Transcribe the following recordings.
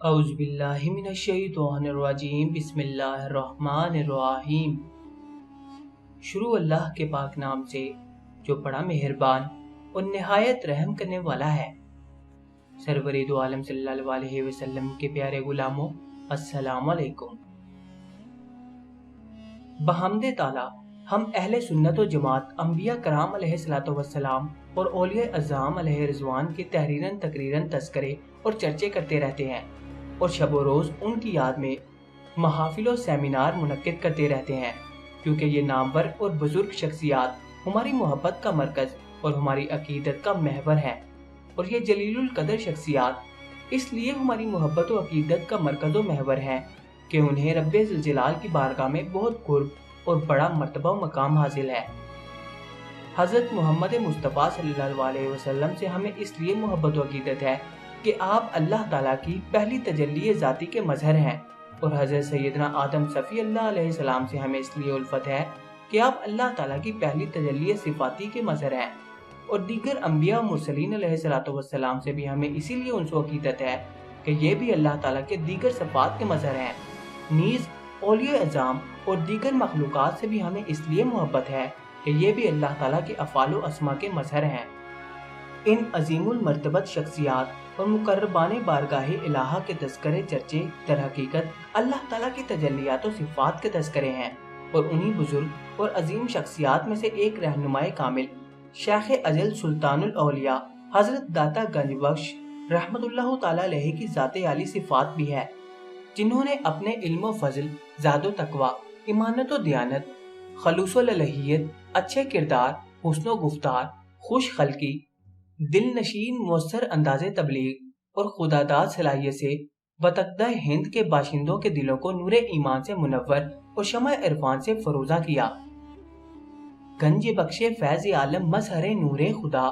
اعوذ باللہ من الشیطان الرجیم بسم اللہ الرحمن الرحیم۔ شروع اللہ کے پاک نام سے جو بڑا مہربان اور نہایت رحم کرنے والا ہے۔ سرور دو عالم صلی اللہ علیہ وسلم کے پیارے غلاموں، السلام علیکم۔ بحمد تعالی ہم اہل سنت و جماعت انبیاء کرام علیہ السلام اور اولیاء اعظام علیہ رضوان کے تحریراً تقریراً تذکرے اور چرچے کرتے رہتے ہیں، اور شب و روز ان کی یاد میں محافل و سیمینار منعقد کرتے رہتے ہیں، کیونکہ یہ نامور اور بزرگ شخصیات ہماری محبت کا مرکز اور ہماری عقیدت کا محور ہیں، اور یہ جلیل القدر شخصیات اس لیے ہماری محبت و عقیدت کا مرکز و محور ہیں کہ انہیں رب ذوالجلال کی بارگاہ میں بہت قرب اور بڑا مرتبہ و مقام حاصل ہے۔ حضرت محمد مصطفیٰ صلی اللہ علیہ وسلم سے ہمیں اس لیے محبت و عقیدت ہے کہ آپ اللہ تعالیٰ کی پہلی تجلی ذاتی کے مظہر ہیں، اور حضرت سیدنا آدم صفی اللہ علیہ السلام سے ہمیں اس لیے الفت ہے کہ آپ اللہ تعالیٰ کی پہلی تجلی صفاتی کے مظہر ہیں، اور دیگر انبیاء و مرسلین علیہ السلام سے بھی ہمیں اسی لیے انس و عقیدت ہے کہ یہ بھی اللہ تعالیٰ کے دیگر صفات کے مظہر ہیں۔ نیز اولیاء اعظام اور دیگر مخلوقات سے بھی ہمیں اس لیے محبت ہے کہ یہ بھی اللہ تعالیٰ کے افعال و اسما کے مظہر ہیں۔ ان عظیم المرتبت شخصیات اور مقربان بارگاہ الہٰ کے تذکرے چرچے در حقیقت اللہ تعالیٰ کی تجلیات و صفات کے تذکرے ہیں، اور انہی بزرگ اور عظیم شخصیات میں سے ایک رہنمائے کامل شیخ اجل سلطان الاولیاء حضرت داتا گنج بخش رحمت اللہ تعالیٰ علیہ کی ذات عالی صفات بھی ہے، جنہوں نے اپنے علم و فضل، زاد و تقوی، ایمانت و دیانت، خلوص و للہیت، اچھے کردار، حسن و گفتار، خوش خلقی، دل نشین مؤثر انداز تبلیغ اور خداداد صلاحیت سے بتقدہ ہند کے باشندوں کے دلوں کو نور ایمان سے منور اور شمع عرفان سے فروزہ کیا۔ گنج بخش فیض عالم مظہر نور خدا،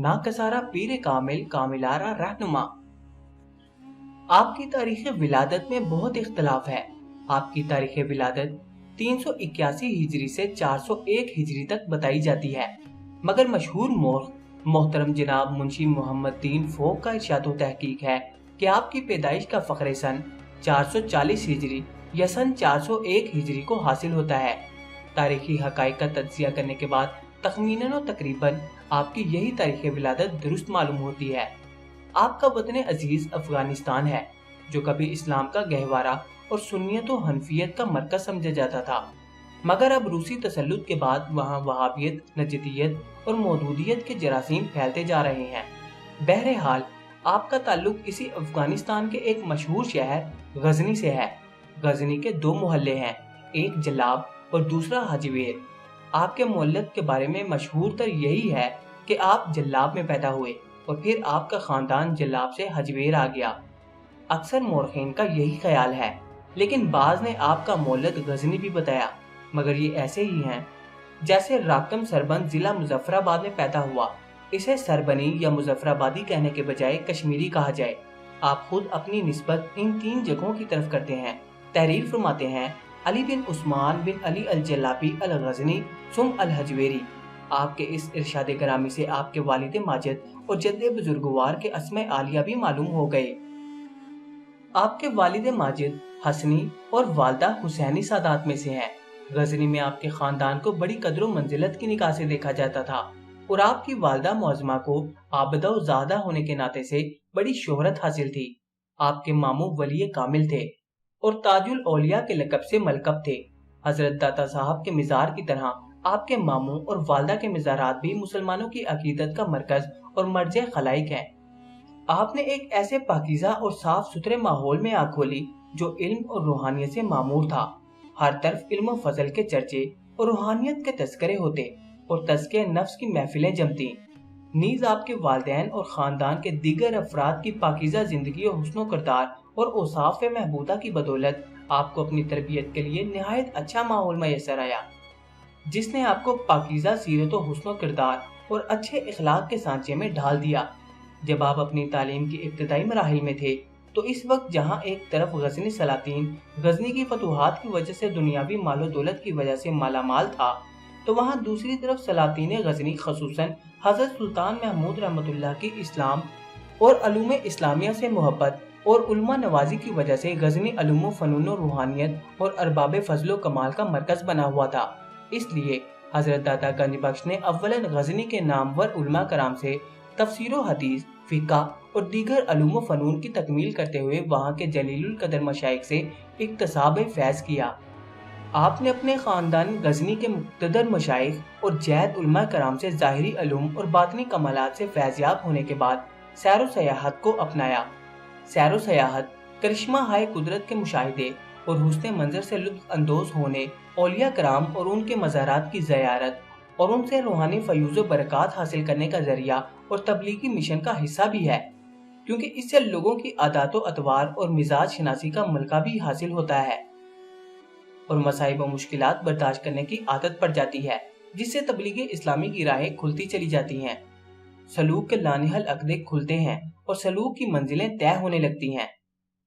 ناکسارہ پیر کامل کاملارہ رہنما۔ آپ کی تاریخ ولادت میں بہت اختلاف ہے۔ آپ کی تاریخ ولادت 381 ہجری سے 401 ہجری تک بتائی جاتی ہے، مگر مشہور مورخ محترم جناب منشی محمد دین فوق کا ارشاد و تحقیق ہے کہ آپ کی پیدائش کا فخر سن 440 ہجری یا سن 401 ہجری کو حاصل ہوتا ہے۔ تاریخی حقائق کا تجزیہ کرنے کے بعد تخمیناً و تقریباً آپ کی یہی تاریخ ولادت درست معلوم ہوتی ہے۔ آپ کا وطن عزیز افغانستان ہے، جو کبھی اسلام کا گہوارہ اور سنیت و حنفیت کا مرکز سمجھا جاتا تھا، مگر اب روسی تسلط کے بعد وہاں وہابیت، نجدیت اور مودودیت کے جراثیم پھیلتے جا رہے ہیں۔ بہرحال آپ کا تعلق اسی افغانستان کے ایک مشہور شہر غزنی سے ہے۔ غزنی کے دو محلے ہیں، ایک جلاب اور دوسرا حجویر۔ آپ کے مولد کے بارے میں مشہور تر یہی ہے کہ آپ جلاب میں پیدا ہوئے اور پھر آپ کا خاندان جلاب سے حجویر آ گیا۔ اکثر مورخین کا یہی خیال ہے، لیکن بعض نے آپ کا مولد غزنی بھی بتایا، مگر یہ ایسے ہی ہیں جیسے راکم سربند ضلع مظفر آباد میں پیدا ہوا۔ اسے سربنی یا مظفر آبادی کہنے کے بجائے کشمیری کہا جائے۔ آپ خود اپنی نسبت ان تین جگہوں کی طرف کرتے ہیں۔ تحریر فرماتے ہیں، علی بن عثمان بن علی الجلابی الغزنی ثم الحجویری۔ آپ کے اس ارشاد گرامی سے آپ کے والد ماجد اور جد بزرگوار کے اسماء عالیہ بھی معلوم ہو گئے۔ آپ کے والد ماجد حسنی اور والدہ حسینی سادات میں سے ہیں۔ غزنی میں آپ کے خاندان کو بڑی قدر و منزلت کی نگاہ سے دیکھا جاتا تھا، اور آپ کی والدہ معظمہ کو عابدہ و زاہدہ ہونے کے ناطے سے بڑی شہرت حاصل تھی۔ آپ کے ماموں ولی کامل تھے اور تاج الاولیاء کے لقب سے ملقب تھے۔ حضرت داتا صاحب کے مزار کی طرح آپ کے ماموں اور والدہ کے مزارات بھی مسلمانوں کی عقیدت کا مرکز اور مرجع خلائق ہیں۔ آپ نے ایک ایسے پاکیزہ اور صاف ستھرے ماحول میں آنکھ کھولی جو علم اور روحانیت سے معمور تھا۔ ہر طرف علم و فضل کے چرچے اور روحانیت کے تذکرے ہوتے اور تزکیہ نفس کی محفلیں جمتی۔ نیز آپ کے والدین اور خاندان کے دیگر افراد کی پاکیزہ زندگی و حسن و کردار اور اوصاف محمودہ کی بدولت آپ کو اپنی تربیت کے لیے نہایت اچھا ماحول میسر آیا، جس نے آپ کو پاکیزہ سیرت و حسن و کردار اور اچھے اخلاق کے سانچے میں ڈھال دیا۔ جب آپ اپنی تعلیم کی ابتدائی مراحل میں تھے تو اس وقت جہاں ایک طرف غزنی سلاطین غزنی کی فتوحات کی وجہ سے دنیاوی مال و دولت کی وجہ سے مالا مال تھا، تو وہاں دوسری طرف سلاطین غزنی خصوصاً حضرت سلطان محمود رحمت اللہ کی اسلام اور علوم اسلامیہ سے محبت اور علماء نوازی کی وجہ سے غزنی علوم و فنون و روحانیت اور ارباب فضل و کمال کا مرکز بنا ہوا تھا۔ اس لیے حضرت داتا گنج بخش نے اولاً غزنی کے نامور علماء کرام سے تفسیر و حدیث، فقہ اور دیگر علوم و فنون کی تکمیل کرتے ہوئے وہاں کے جلیل القدر مشائخ سے اکتساب فیض کیا۔ آپ نے اپنے خاندان غزنی کے مقتدر مشائخ اور جید علماء کرام سے ظاہری علوم اور باطنی کمالات سے فیضیاب ہونے کے بعد سیر و سیاحت کو اپنایا۔ سیر و سیاحت کرشمہ ہائے قدرت کے مشاہدے اور حسن منظر سے لطف اندوز ہونے، اولیاء کرام اور ان کے مزارات کی زیارت اور ان سے روحانی فیوز و برکات حاصل کرنے کا ذریعہ اور تبلیغی مشن کا حصہ بھی ہے، کیونکہ اس سے لوگوں کی عادات و اطوار اور مزاج شناسی کا ملکہ بھی حاصل ہوتا ہے اور مصائب و مشکلات برداشت کرنے کی عادت پڑ جاتی ہے، جس سے تبلیغ اسلامی کی راہیں کھلتی چلی جاتی ہیں، سلوک کے لانحل عقدے کھلتے ہیں اور سلوک کی منزلیں طے ہونے لگتی ہیں۔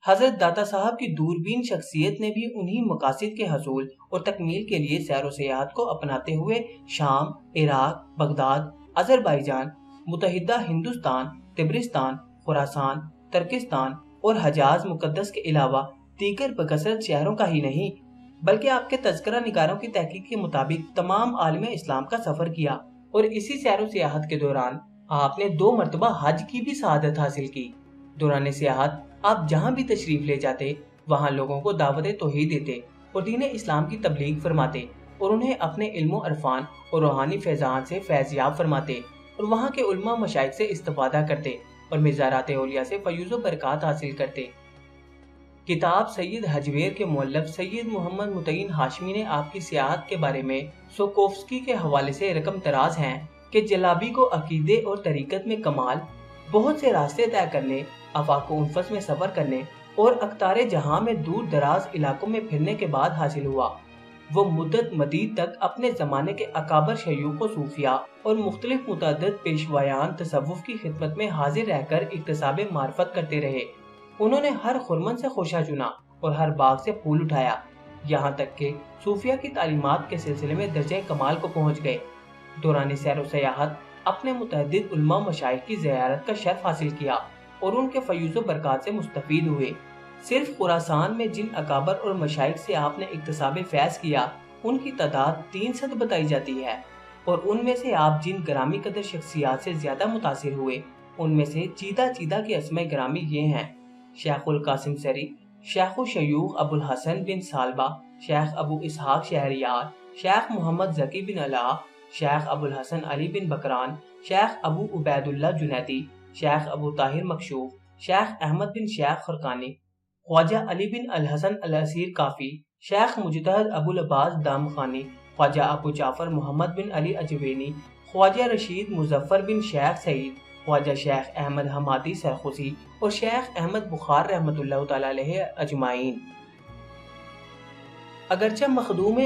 حضرت داتا صاحب کی دوربین شخصیت نے بھی انہی مقاصد کے حصول اور تکمیل کے لیے سیر و سیاحت کو اپناتے ہوئے شام، عراق، بغداد، آذربائیجان، متحدہ ہندوستان، طبرستان، خراسان، ترکستان اور حجاز مقدس کے علاوہ دیگر بکثرت شہروں کا ہی نہیں بلکہ آپ کے تذکرہ نگاروں کی تحقیق کے مطابق تمام عالم اسلام کا سفر کیا، اور اسی سیر و سیاحت کے دوران آپ نے 2 مرتبہ حج کی بھی سعادت حاصل کی۔ دوران سیاحت آپ جہاں بھی تشریف لے جاتے وہاں لوگوں کو دعوت توحید دیتے اور دین اسلام کی تبلیغ فرماتے اور انہیں اپنے علم و عرفان اور روحانی فیضان سے فیضیاب فرماتے اور وہاں کے علماء مشائخ سے استفادہ کرتے اور مزارات اولیاء سے فیوز و برکات حاصل کرتے۔ کتاب سید حجویر کے مؤلف سید محمد متعین ہاشمی نے آپ کی سیاحت کے بارے میں سوکوفسکی کے حوالے سے رقم دراز ہیں کہ جلابی کو عقیدے اور طریقت میں کمال، بہت سے راستے طے کرنے، آفاق و انفس میں سفر کرنے اور اقطار جہاں میں دور دراز علاقوں میں پھرنے کے بعد حاصل ہوا۔ وہ مدت مدید تک اپنے زمانے کے اکابر شیوخ و صوفیاء اور مختلف متعدد پیشوایان تصوف کی خدمت میں حاضر رہ کر اکتساب معرفت کرتے رہے۔ انہوں نے ہر خرمن سے خوشہ چنا اور ہر باغ سے پھول اٹھایا، یہاں تک کہ صوفیہ کی تعلیمات کے سلسلے میں درجہ کمال کو پہنچ گئے۔ دوران سیر و سیاحت اپنے متعدد علماء مشائخ کی زیارت کا شرف حاصل کیا اور ان کے فیوز و برکات سے مستفید ہوئے۔ صرف خراسان میں جن اکابر اور مشائخ سے آپ نے اکتساب فیض کیا ان کی تعداد 300 بتائی جاتی ہے، اور ان میں سے آپ جن گرامی قدر شخصیات سے زیادہ متاثر ہوئے ان میں سے چیدہ چیدہ کے اسماء گرامی یہ ہیں: شیخ القاسم سری، شیخ الشیوخ ابو الحسن بن سالبہ، شیخ ابو اسحاق شہریار، شیخ محمد ذکی بن علا، شیخ ابو الحسن علی بن بکران، شیخ ابو عبید اللہ جنیدی، شیخ ابو طاہر مکشوف، شیخ احمد بن شیخ خرقانی، خواجہ علی بن الحسن الاسیر کافی، شیخ مجتہد ابو العباس دامخانی، خواجہ ابو جعفر محمد بن علی اجوینی، خواجہ رشید مظفر بن شیخ سعید، خواجہ شیخ احمد حمادی سرخسی اور شیخ احمد بخار رحمۃ اللہ تعالی علیہ اجمعین۔ اگرچہ مخدوم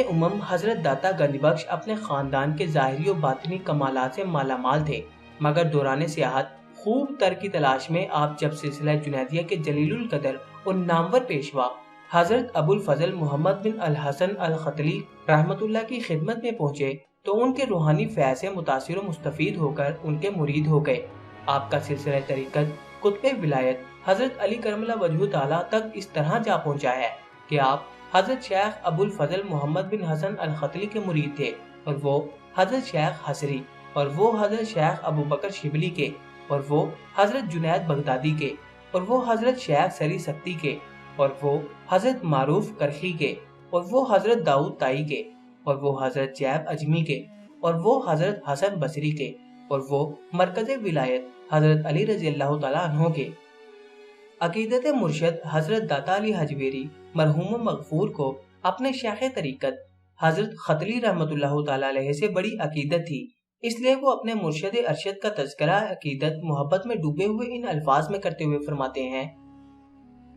حضرت داتا گنج بخش اپنے خاندان کے ظاہری و باطنی کمالات سے مالا مال تھے، مگر دوران سیاحت خوب تر کی تلاش میں آپ جب سلسلہ جنیدیہ کے جلیل القدر اور نامور پیشوا حضرت ابو الفضل محمد بن الحسن الختلی رحمۃ اللہ کی خدمت میں پہنچے تو ان کے روحانی فیض سے متاثر و مستفید ہو کر ان کے مرید ہو گئے۔ آپ کا سلسلہ طریقت قطب ولایت حضرت علی کرم اللہ وجہہ تعالیٰ تک اس طرح جا پہنچا ہے کہ آپ حضرت شیخ ابو الفضل محمد بن حسن الختلی کے مرید تھے، اور وہ حضرت شیخ حسری، اور وہ حضرت شیخ ابو بکر شبلی کے، اور وہ حضرت جنید بغدادی کے، اور وہ حضرت شیخ سری سکتی کے، اور وہ حضرت معروف کرخی کے، اور وہ حضرت داؤد تائی کے، اور وہ حضرت جیب اجمی کے، اور وہ حضرت حسن بصری کے، اور وہ مرکز ولایت حضرت علی رضی اللہ تعالیٰ عنہ کے۔ عقیدت مرشد حضرت داتا علی حجویری مرحوم و مغفور کو اپنے شیخ طریقت حضرت ختلی رحمۃ اللہ تعالیٰ علیہ سے بڑی عقیدت تھی، اس لیے وہ اپنے مرشد ارشد کا تذکرہ عقیدت محبت میں ڈوبے ہوئے ان الفاظ میں کرتے ہوئے فرماتے ہیں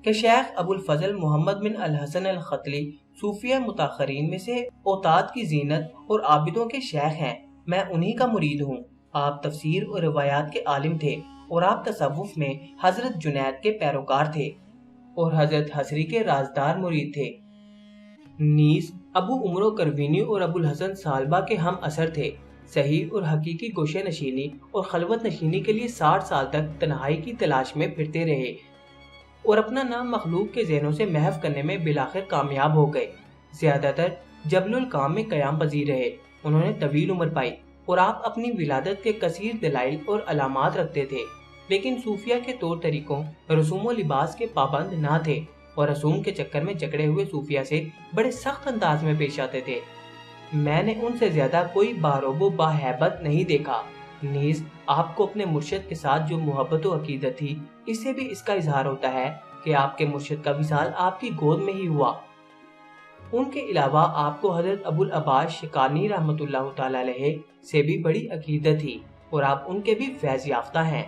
کہ شیخ ابو الفضل محمد بن الحسن الختلی صوفیہ متاخرین میں سے اوتاد کی زینت اور عابدوں کے شیخ ہیں، میں انہی کا مرید ہوں۔ آپ تفسیر اور روایات کے عالم تھے، اور آپ تصوف میں حضرت جنید کے پیروکار تھے اور حضرت حسری کے رازدار مرید تھے، نیز ابو عمرو کروینی اور ابو الحسن سالبہ کے ہم اثر تھے۔ صحیح اور حقیقی گوشے نشینی اور خلوت نشینی کے لیے 60 سال تک تنہائی کی تلاش میں پھرتے رہے اور اپنا نام مخلوق کے ذہنوں سے محو کرنے میں بالآخر کامیاب ہو گئے۔ زیادہ تر جبل القام میں قیام پذیر رہے، انہوں نے طویل عمر پائی اور آپ اپنی ولادت کے کثیر دلائل اور علامات رکھتے تھے، لیکن صوفیہ کے طور طریقوں، رسوم و لباس کے پابند نہ تھے اور رسوم کے چکر میں جکڑے ہوئے صوفیہ سے بڑے سخت انداز میں پیش آتے تھے۔ میں نے ان سے زیادہ کوئی باروب و باہیبت نہیں دیکھا، نیز آپ کو اپنے مرشد کے ساتھ جو محبت و عقیدت تھی، اس سے بھی اس کا اظہار ہوتا ہے کہ آپ کے مرشد کا وصال آپ کی گود میں ہی ہوا۔ ان کے علاوہ آپ کو حضرت ابو العباس شکانی رحمۃ اللہ تعالی علیہ سے بھی بڑی عقیدت تھی اور آپ ان کے بھی فیض یافتہ ہیں۔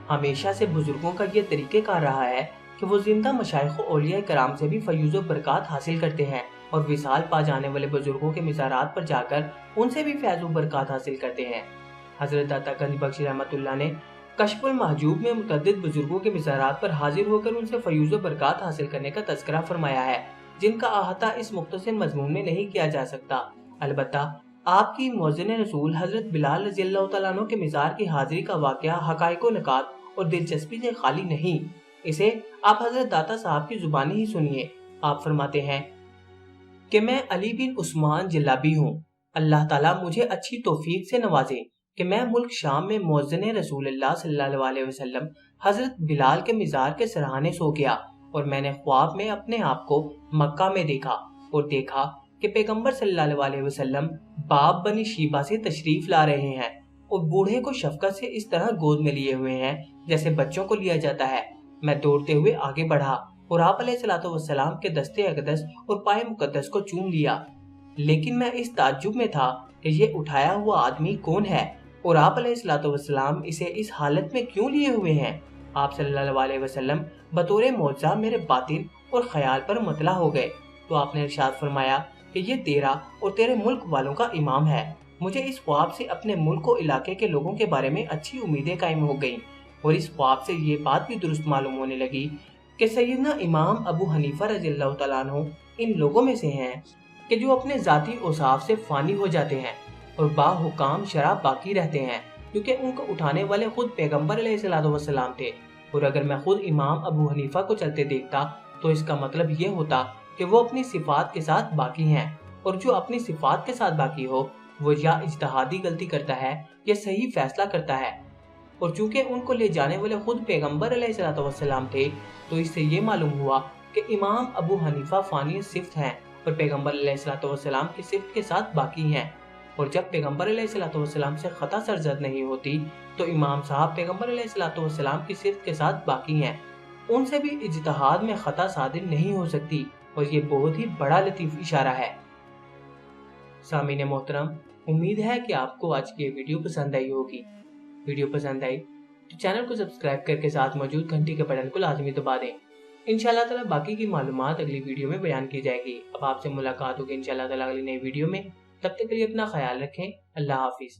ہمیشہ سے بزرگوں کا یہ طریقہ کار رہا ہے کہ وہ زندہ مشائخ و اولیاء کرام سے بھی فیوز و برکات حاصل کرتے ہیں اور وصال پا جانے والے بزرگوں کے مزارات پر جا کر ان سے بھی فیض و برکات حاصل کرتے ہیں۔ حضرت داتا گنج بخش رحمۃ اللہ نے کشف المحجوب میں متعدد بزرگوں کے مزارات پر حاضر ہو کر ان سے فیوز و برکات حاصل کرنے کا تذکرہ فرمایا ہے، جن کا احاطہ اس مختصر مضمون میں نہیں کیا جا سکتا۔ البتہ آپ کی مؤذن رسول حضرت بلال رضی اللہ تعالیٰ عنہ کے مزار کی حاضری کا واقعہ حقائق و نکات اور دلچسپی سے خالی نہیں، اسے آپ حضرت داتا صاحب کی زبانی ہی سنیے۔ آپ فرماتے ہیں کہ میں علی بن عثمان جلابی ہوں، اللہ تعالیٰ مجھے اچھی توفیق سے نوازے کہ میں ملک شام میں مؤذن رسول اللہ صلی اللہ علیہ وسلم حضرت بلال کے مزار کے سرہانے سو گیا اور میں نے خواب میں اپنے آپ کو مکہ میں دیکھا اور دیکھا کہ پیغمبر صلی اللہ علیہ وسلم باب بنی شیبہ سے تشریف لا رہے ہیں اور بوڑھے کو شفقت سے اس طرح گود میں لیے ہوئے ہیں جیسے بچوں کو لیا جاتا ہے۔ میں دوڑتے ہوئے آگے بڑھا اور آپ علیہ الصلوۃ والسلام کے دستے اقدس اور پائے مقدس کو چوم لیا، لیکن میں اس تعجب میں تھا کہ یہ اٹھایا ہوا آدمی کون ہے اور آپ علیہ الصلوۃ والسلام اسے اس حالت میں کیوں لیے ہوئے ہیں۔ آپ صلی اللہ علیہ وسلم بطور معجزہ میرے باطن اور خیال پر مطلع ہو گئے تو آپ نے ارشاد فرمایا کہ یہ تیرا اور تیرے ملک والوں کا امام ہے۔ مجھے اس خواب سے اپنے ملک و علاقے کے لوگوں کے بارے میں اچھی امیدیں قائم ہو گئیں اور اس خواب سے یہ بات بھی درست معلوم ہونے لگی کہ سیدنا امام ابو حنیفہ رضی اللہ تعالیٰ عنہ ان لوگوں میں سے ہیں کہ جو اپنے ذاتی اوصاف سے فانی ہو جاتے ہیں اور باحکام شرع باقی رہتے ہیں، کیونکہ ان کو اٹھانے والے خود پیغمبر علیہ الصلوۃ والسلام تھے۔ اور اگر میں خود امام ابو حنیفہ کو چلتے دیکھتا تو اس کا مطلب یہ ہوتا کہ وہ اپنی صفات کے ساتھ باقی ہیں، اور جو اپنی صفات کے ساتھ باقی ہو وہ یا اجتہادی غلطی کرتا ہے یا صحیح فیصلہ کرتا ہے، اور چونکہ ان کو لے جانے والے خود پیغمبر علیہ الصلوۃ والسلام تھے تو اس سے یہ معلوم ہوا کہ امام ابو حنیفہ فانی صفت ہیں اور پیغمبر علیہ الصلوۃ والسلام کی صفت کے ساتھ باقی ہیں، اور جب پیغمبر علیہ الصلوۃ والسلام سے خطا سرزد نہیں ہوتی تو امام صاحب پیغمبر علیہ الصلوۃ والسلام کی صفت کے ساتھ باقی ہیں، ان سے بھی اجتہاد میں خطا صادر نہیں ہو سکتی، اور یہ بہت ہی بڑا لطیف اشارہ ہے۔ سامعین محترم، امید ہے کہ آپ کو آج کی یہ ویڈیو پسند آئی ہوگی۔ ویڈیو پسند آئی تو چینل کو سبسکرائب کر کے ساتھ موجود گھنٹی کے بٹن کو لازمی دبا دیں۔ انشاءاللہ تعالیٰ باقی کی معلومات اگلی ویڈیو میں بیان کی جائے گی۔ اب آپ سے ملاقات ہوگی انشاءاللہ تعالیٰ اگلی نئی ویڈیو میں، تب تک کے لیے اپنا خیال رکھیں۔ اللہ حافظ۔